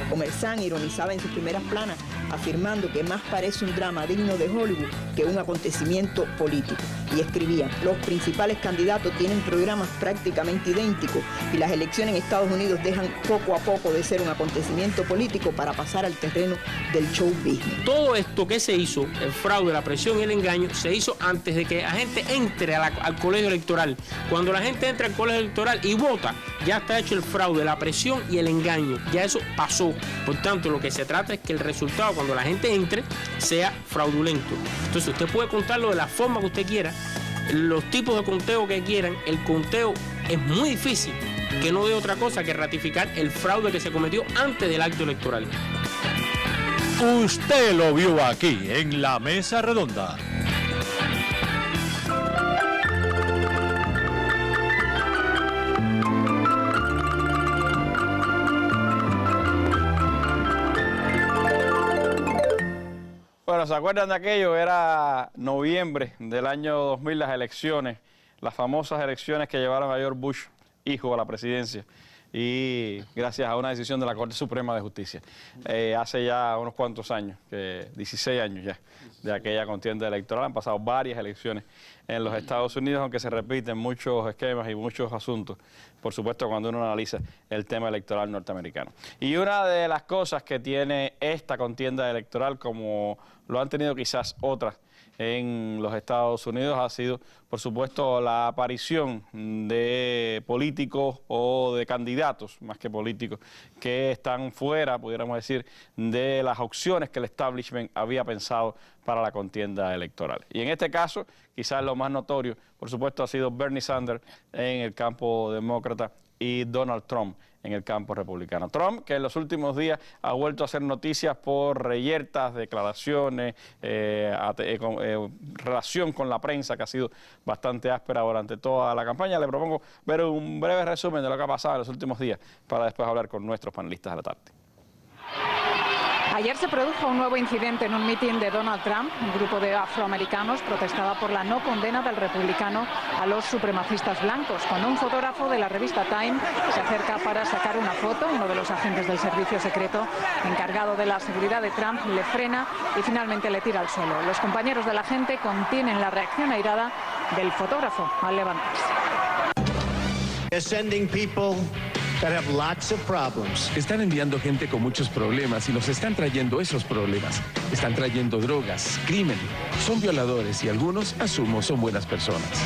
Speaker 10: Commerçant ironizaba en sus primeras planas, afirmando que más parece un drama digno de Hollywood que un acontecimiento político. Y escribían, los principales candidatos tienen programas prácticamente idénticos y las elecciones en Estados Unidos dejan poco a poco de ser un acontecimiento político para pasar al terreno del show business.
Speaker 4: Todo esto que se hizo, el fraude, la presión y el engaño, se hizo antes de que la gente entre al colegio electoral. Cuando la gente entra al colegio electoral y vota, ya está hecho el fraude, la presión y el engaño. Ya eso pasó. Por tanto, lo que se trata es que el resultado, cuando la gente entre, sea fraudulento. Entonces, usted puede contarlo de la forma que usted quiera, los tipos de conteo que quieran. El conteo es muy difícil, que no dé otra cosa que ratificar el fraude que se cometió antes del acto electoral.
Speaker 12: Usted lo vio aquí, en la Mesa Redonda.
Speaker 1: Bueno, ¿se acuerdan de aquello? Era noviembre del año 2000, las elecciones, las famosas elecciones que llevaron a George Bush, hijo, a la presidencia. y gracias a una decisión de la Corte Suprema de Justicia. Hace ya unos cuantos años, 16 años ya, de aquella contienda electoral, han pasado varias elecciones en los Estados Unidos, aunque se repiten muchos esquemas y muchos asuntos, por supuesto, cuando uno analiza el tema electoral norteamericano. Y una de las cosas que tiene esta contienda electoral, como lo han tenido quizás otras en los Estados Unidos, ha sido, por supuesto, la aparición de políticos o de candidatos, más que políticos, que están fuera, pudiéramos decir, de las opciones que el establishment había pensado para la contienda electoral. Y en este caso, quizás lo más notorio, por supuesto, ha sido Bernie Sanders en el campo demócrata y Donald Trump en el campo republicano. Trump, que en los últimos días ha vuelto a hacer noticias por reyertas, declaraciones, relación con la prensa que ha sido bastante áspera durante toda la campaña. Le propongo ver un breve resumen de lo que ha pasado en los últimos días para después hablar con nuestros panelistas de la tarde.
Speaker 13: Ayer se produjo un nuevo incidente en un mitin de Donald Trump. Un grupo de afroamericanos protestaba por la no condena del republicano a los supremacistas blancos. Cuando un fotógrafo de la revista Time se acerca para sacar una foto, uno de los agentes del servicio secreto encargado de la seguridad de Trump le frena y finalmente le tira al suelo. Los compañeros de la gente contienen la reacción airada del fotógrafo al levantarse.
Speaker 14: Están enviando gente con muchos problemas y nos están trayendo esos problemas. Están trayendo drogas, crimen, son violadores y algunos, asumo, son buenas personas.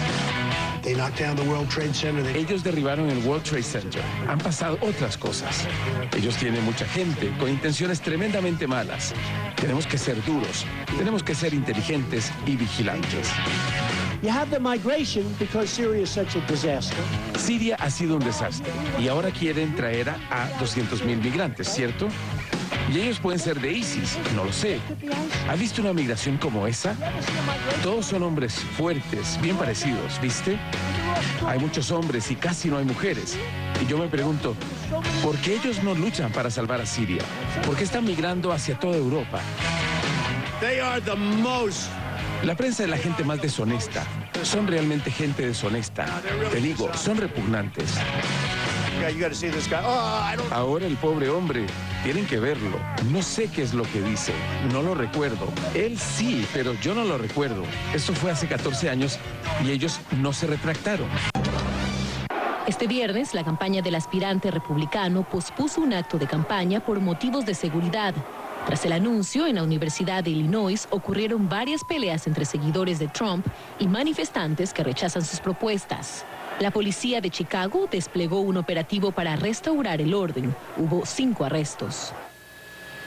Speaker 14: Ellos derribaron el World Trade Center. Han pasado otras cosas. Ellos tienen mucha gente con intenciones tremendamente malas. Tenemos que ser duros, tenemos que ser inteligentes y vigilantes. Siria ha sido un desastre y ahora quieren traer a 200,000 migrantes, ¿cierto? Y ellos pueden ser de ISIS, no lo sé. ¿Ha visto una migración como esa? Todos son hombres fuertes, bien parecidos, ¿viste? Hay muchos hombres y casi no hay mujeres. Y yo me pregunto, ¿por qué ellos no luchan para salvar a Siria? ¿Por qué están migrando hacia toda Europa? La prensa es la gente más deshonesta. Son realmente gente deshonesta. Te digo, son repugnantes. Ahora el pobre hombre, tienen que verlo. No sé qué es lo que dice, no lo recuerdo. Él sí, pero yo no lo recuerdo. Esto fue hace 14 años y ellos no se retractaron.
Speaker 15: Este viernes, la campaña del aspirante republicano pospuso un acto de campaña por motivos de seguridad. Tras el anuncio, en la Universidad de Illinois ocurrieron varias peleas entre seguidores de Trump y manifestantes que rechazan sus propuestas. La policía de Chicago desplegó un operativo para restaurar el orden. Hubo 5 arrestos.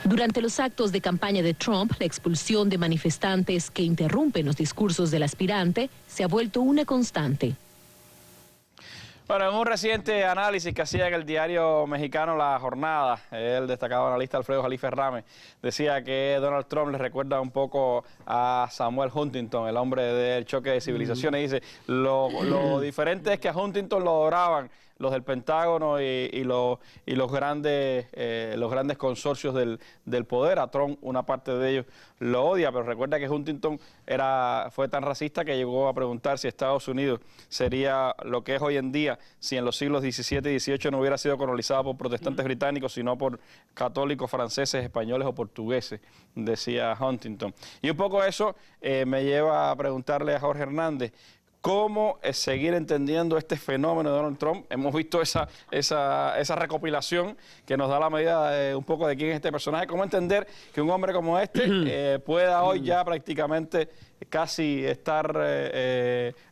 Speaker 15: Durante los actos de campaña de Trump, la expulsión de manifestantes que interrumpen los discursos del aspirante se ha vuelto una constante.
Speaker 1: Bueno, en un reciente análisis que hacía en el diario mexicano La Jornada, el destacado analista Alfredo Jalife Rame decía que Donald Trump le recuerda un poco a Samuel Huntington, el hombre del choque de civilizaciones. Dice, lo diferente es que a Huntington lo adoraban los del Pentágono y los grandes consorcios del poder. A Trump una parte de ellos lo odia, pero recuerda que Huntington fue tan racista que llegó a preguntar si Estados Unidos sería lo que es hoy en día si en los siglos XVII y XVIII no hubiera sido colonizado por protestantes británicos, sino por católicos franceses, españoles o portugueses, decía Huntington. Y un poco eso me lleva a preguntarle a Jorge Hernández, ¿cómo seguir entendiendo este fenómeno de Donald Trump? Hemos visto esa recopilación que nos da la medida de un poco de quién es este personaje. ¿Cómo entender que un hombre como este pueda hoy ya prácticamente casi estar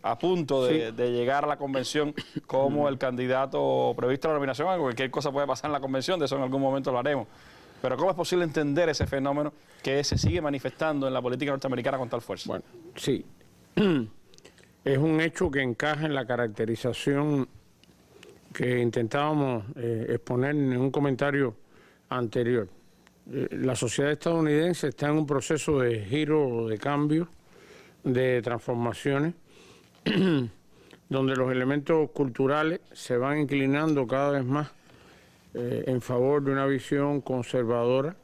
Speaker 1: a punto de llegar a la convención como el candidato previsto a la nominación? Cualquier cosa puede pasar en la convención, de eso en algún momento lo haremos. Pero ¿cómo es posible entender ese fenómeno que se sigue manifestando en la política norteamericana con tal fuerza?
Speaker 5: Bueno, sí. Es un hecho que encaja en la caracterización que intentábamos exponer en un comentario anterior. La sociedad estadounidense está en un proceso de giro, de cambio, de transformaciones, donde los elementos culturales se van inclinando cada vez más en favor de una visión conservadora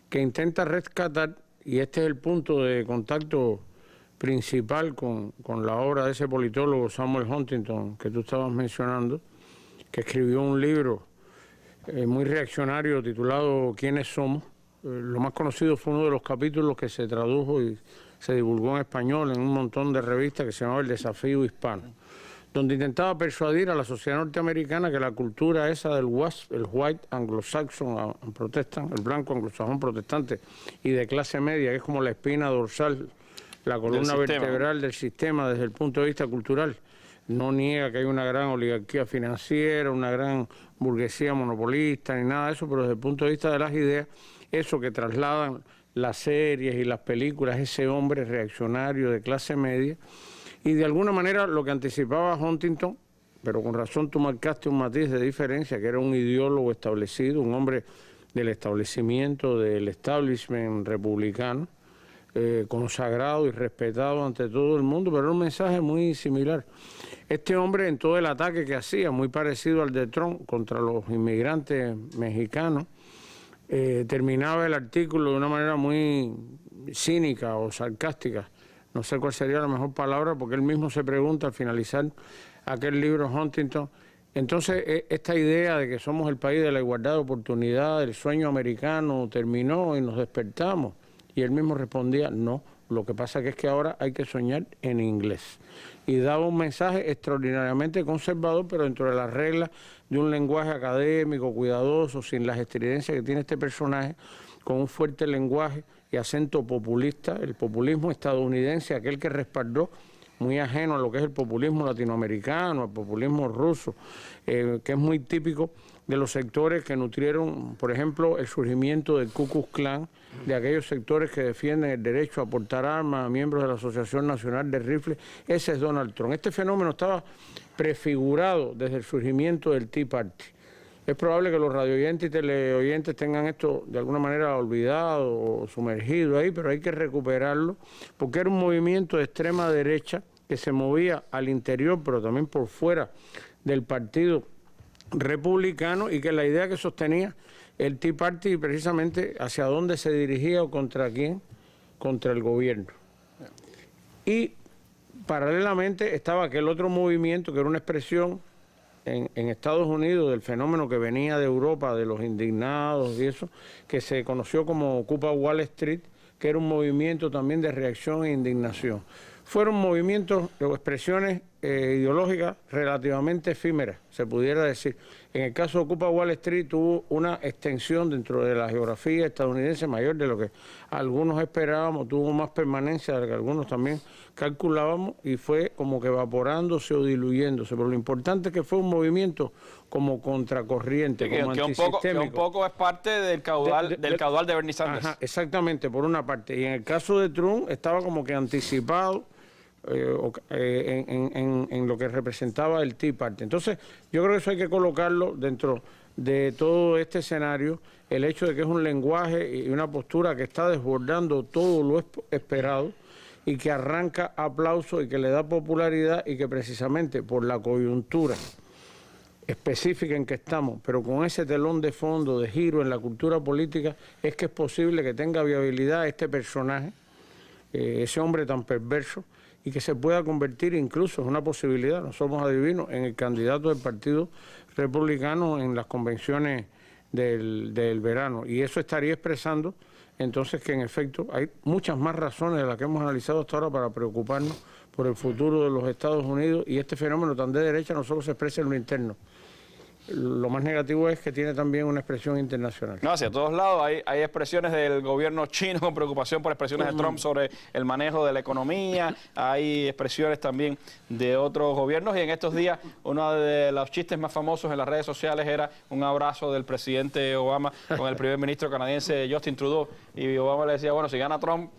Speaker 5: que intenta rescatar, y este es el punto de contacto principal con la obra de ese politólogo Samuel Huntington que tú estabas mencionando, que escribió un libro muy reaccionario titulado ¿Quiénes somos? Lo más conocido fue uno de los capítulos que se tradujo y se divulgó en español en un montón de revistas que se llamaba El Desafío Hispano, donde intentaba persuadir a la sociedad norteamericana que la cultura esa del WASP, el White Anglo-Saxon Protestant, el blanco anglosajón protestante y de clase media, que es como la espina dorsal, la columna vertebral del sistema desde el punto de vista cultural, no niega que hay una gran oligarquía financiera, una gran burguesía monopolista ni nada de eso, pero desde el punto de vista de las ideas, eso que trasladan las series y las películas, ese hombre reaccionario de clase media, y de alguna manera lo que anticipaba Huntington, pero con razón tú marcaste un matiz de diferencia, que era un ideólogo establecido, un hombre del establecimiento, del establishment republicano, consagrado y respetado ante todo el mundo, pero era un mensaje muy similar. Este hombre, en todo el ataque que hacía, muy parecido al de Trump contra los inmigrantes mexicanos, terminaba el artículo de una manera muy cínica o sarcástica. No sé cuál sería la mejor palabra, porque él mismo se pregunta al finalizar aquel libro Huntington. Entonces, esta idea de que somos el país de la igualdad de oportunidad, el sueño americano terminó y nos despertamos. Y él mismo respondía, no, lo que pasa es que ahora hay que soñar en inglés. Y daba un mensaje extraordinariamente conservador, pero dentro de las reglas de un lenguaje académico, cuidadoso, sin las estridencias que tiene este personaje, con un fuerte lenguaje y acento populista, el populismo estadounidense, aquel que respaldó, muy ajeno a lo que es el populismo latinoamericano, al populismo ruso, que es muy típico de los sectores que nutrieron, por ejemplo, el surgimiento del Ku Klux Klan, de aquellos sectores que defienden el derecho a portar armas a miembros de la Asociación Nacional de Rifles. Ese es Donald Trump. Este fenómeno estaba prefigurado desde el surgimiento del Tea Party. Es probable que los radioyentes y teleoyentes tengan esto de alguna manera olvidado o sumergido ahí, pero hay que recuperarlo, porque era un movimiento de extrema derecha que se movía al interior, pero también por fuera del partido republicano, y que la idea que sostenía el Tea Party precisamente hacia dónde se dirigía o contra quién, contra el gobierno. Y paralelamente estaba aquel otro movimiento que era una expresión en Estados Unidos del fenómeno que venía de Europa, de los indignados y eso, que se conoció como Ocupa Wall Street, que era un movimiento también de reacción e indignación. Fueron movimientos o expresiones ideológicas relativamente efímeras, se pudiera decir. En el caso de Ocupa Wall Street tuvo una extensión dentro de la geografía estadounidense mayor de lo que algunos esperábamos, tuvo más permanencia de lo que algunos también calculábamos, y fue como que evaporándose o diluyéndose. Pero lo importante es que fue un movimiento como contracorriente,
Speaker 1: sí,
Speaker 5: como
Speaker 1: antisistémico. Que un poco es parte del caudal de Bernie Sanders.
Speaker 5: Ajá, exactamente, por una parte. Y en el caso de Trump estaba como que anticipado en lo que representaba el Tea Party. Entonces, yo creo que eso hay que colocarlo dentro de todo este escenario, el hecho de que es un lenguaje y una postura que está desbordando todo lo esperado y que arranca aplausos y que le da popularidad, y que precisamente por la coyuntura específica en que estamos, pero con ese telón de fondo de giro en la cultura política, es que es posible que tenga viabilidad este personaje, ese hombre tan perverso, y que se pueda convertir incluso, es una posibilidad, no somos adivinos, en el candidato del Partido Republicano en las convenciones del verano. Y eso estaría expresando entonces que en efecto hay muchas más razones de las que hemos analizado hasta ahora para preocuparnos por el futuro de los Estados Unidos, y este fenómeno tan de derecha no solo se expresa en lo interno. Lo más negativo es que tiene también una expresión internacional.
Speaker 1: No, hacia todos lados hay expresiones del gobierno chino con preocupación por expresiones de Trump sobre el manejo de la economía, hay expresiones también de otros gobiernos, y en estos días uno de los chistes más famosos en las redes sociales era un abrazo del presidente Obama con el primer ministro canadiense Justin Trudeau, y Obama le decía, bueno, si gana Trump,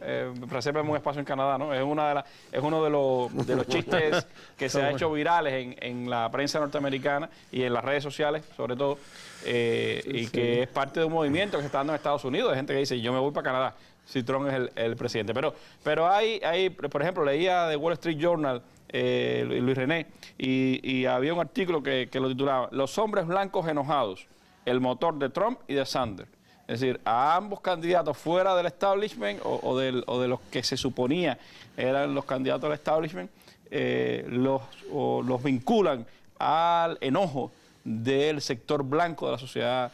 Speaker 1: resérveme un espacio en Canadá, ¿no? Es uno de los chistes que se ha hecho virales en la prensa norteamericana y en las redes sociales, sobre todo, y que es parte de un movimiento que se está dando en Estados Unidos, de gente que dice, yo me voy para Canadá si Trump es el presidente. Pero hay, por ejemplo, leía de Wall Street Journal, Luis René, y había un artículo que lo titulaba Los hombres blancos enojados, el motor de Trump y de Sanders. Es decir, a ambos candidatos fuera del establishment o de los que se suponía eran los candidatos del establishment, los vinculan al enojo del sector blanco de la sociedad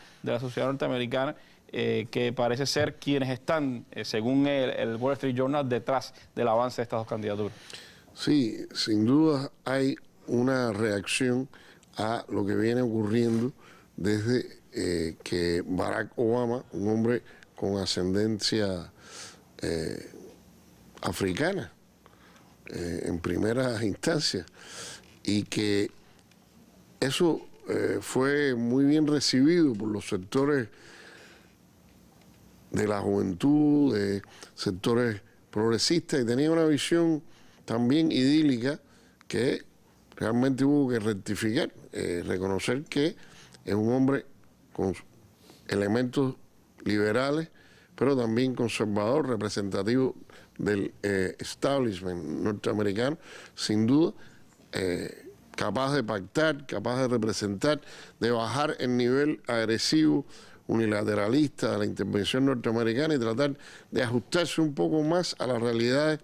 Speaker 1: norteamericana, que parece ser quienes están, según el Wall Street Journal, detrás del avance de estas dos candidaturas.
Speaker 6: Sí, sin duda hay una reacción a lo que viene ocurriendo desde que Barack Obama, un hombre con ascendencia africana en primera instancia, y que eso fue muy bien recibido por los sectores de la juventud, de sectores progresistas, y tenía una visión también idílica que realmente hubo que rectificar, reconocer que es un hombre con elementos liberales, pero también conservador, representativo del establishment norteamericano, sin duda, capaz de pactar, capaz de representar, de bajar el nivel agresivo, unilateralista de la intervención norteamericana y tratar de ajustarse un poco más a las realidades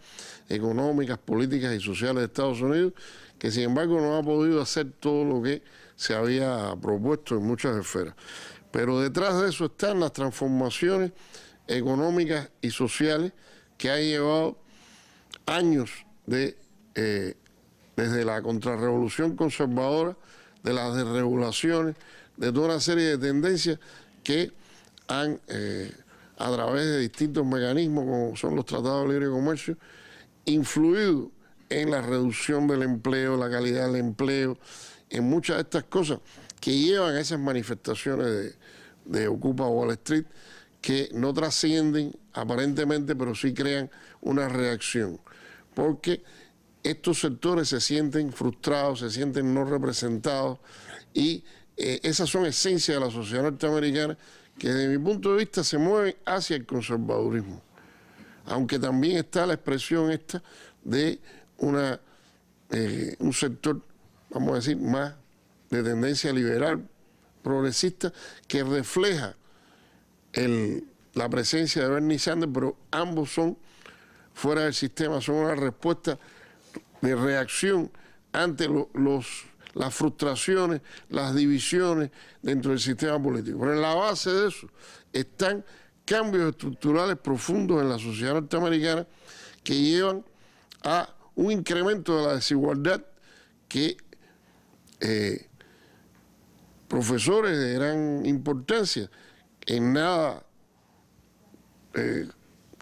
Speaker 6: económicas, políticas y sociales de Estados Unidos, que sin embargo no ha podido hacer todo lo que se había propuesto en muchas esferas. Pero detrás de eso están las transformaciones económicas y sociales que han llevado años desde la contrarrevolución conservadora, de las desregulaciones, de toda una serie de tendencias que han, a través de distintos mecanismos, como son los tratados de libre comercio, influido en la reducción del empleo, la calidad del empleo, en muchas de estas cosas que llevan a esas manifestaciones de Ocupa Wall Street, que no trascienden aparentemente, pero sí crean una reacción, porque estos sectores se sienten frustrados, se sienten no representados, y esas son esencias de la sociedad norteamericana que desde mi punto de vista se mueven hacia el conservadurismo, aunque también está la expresión esta de un sector, vamos a decir, más de tendencia liberal, progresista, que refleja la presencia de Bernie Sanders, pero ambos son fuera del sistema, son una respuesta de reacción ante las frustraciones, las divisiones dentro del sistema político. Pero en la base de eso están cambios estructurales profundos en la sociedad norteamericana que llevan a un incremento de la desigualdad que profesores de gran importancia, en nada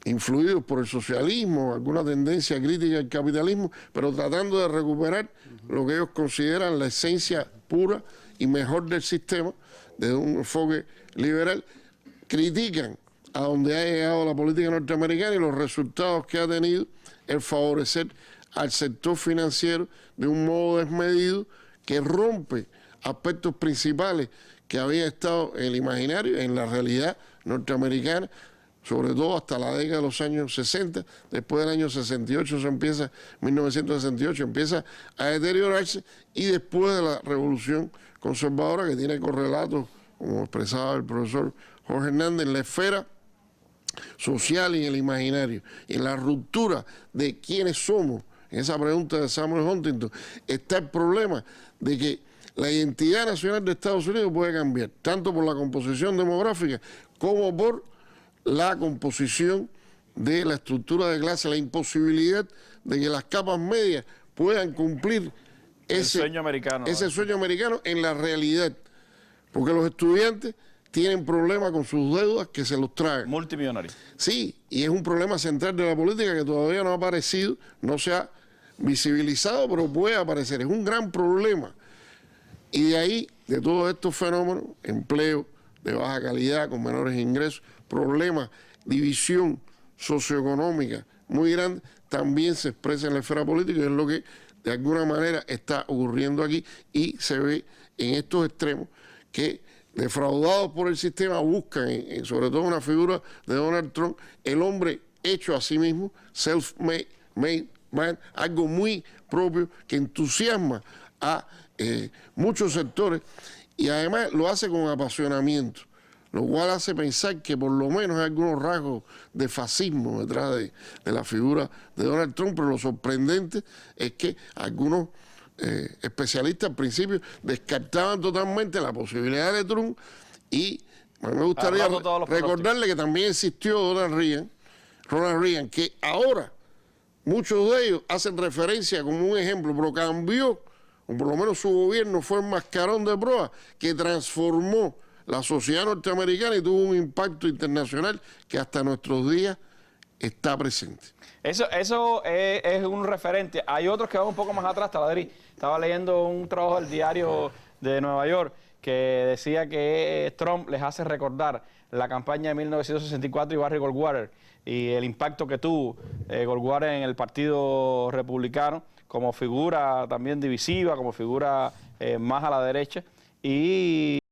Speaker 6: influidos por el socialismo, alguna tendencia crítica al capitalismo, pero tratando de recuperar lo que ellos consideran la esencia pura y mejor del sistema, desde un enfoque liberal, critican a donde ha llegado la política norteamericana y los resultados que ha tenido el favorecer al sector financiero de un modo desmedido que rompe aspectos principales que había estado en el imaginario, en la realidad norteamericana, sobre todo hasta la década de los años 60, después del año 68 1968 empieza a deteriorarse, y después de la revolución conservadora, que tiene correlatos, como expresaba el profesor Jorge Hernández, en la esfera social y en el imaginario, en la ruptura de quiénes somos. En esa pregunta de Samuel Huntington está el problema de que la identidad nacional de Estados Unidos puede cambiar, tanto por la composición demográfica como por la composición de la estructura de clase, la imposibilidad de que las capas medias puedan cumplir ese sueño americano en la realidad, porque los estudiantes tienen problemas con sus deudas que se los traen.
Speaker 1: Multimillonarios.
Speaker 6: Sí, y es un problema central de la política que todavía no ha aparecido, no se ha visibilizado, pero puede aparecer. Es un gran problema. Y de ahí, de todos estos fenómenos, empleo de baja calidad, con menores ingresos, problemas, división socioeconómica muy grande, también se expresa en la esfera política, y es lo que de alguna manera está ocurriendo aquí, y se ve en estos extremos que, defraudados por el sistema, buscan, sobre todo una figura de Donald Trump, el hombre hecho a sí mismo, self-made man, algo muy propio que entusiasma a muchos sectores, y además lo hace con apasionamiento, lo cual hace pensar que por lo menos hay algunos rasgos de fascismo detrás de la figura de Donald Trump, pero lo sorprendente es que algunos especialistas al principio descartaban totalmente la posibilidad de Trump, y me gustaría recordarle que también existió Ronald Reagan, que ahora muchos de ellos hacen referencia como un ejemplo, pero cambió, o por lo menos su gobierno fue el mascarón de proa que transformó la sociedad norteamericana y tuvo un impacto internacional que hasta nuestros días está presente.
Speaker 1: Eso es un referente. Hay otros que van un poco más atrás, Taladrí. Estaba leyendo un trabajo del diario de Nueva York que decía que Trump les hace recordar la campaña de 1964 y Barry Goldwater y el impacto que tuvo Goldwater en el Partido Republicano como figura también divisiva, como figura más a la derecha. Y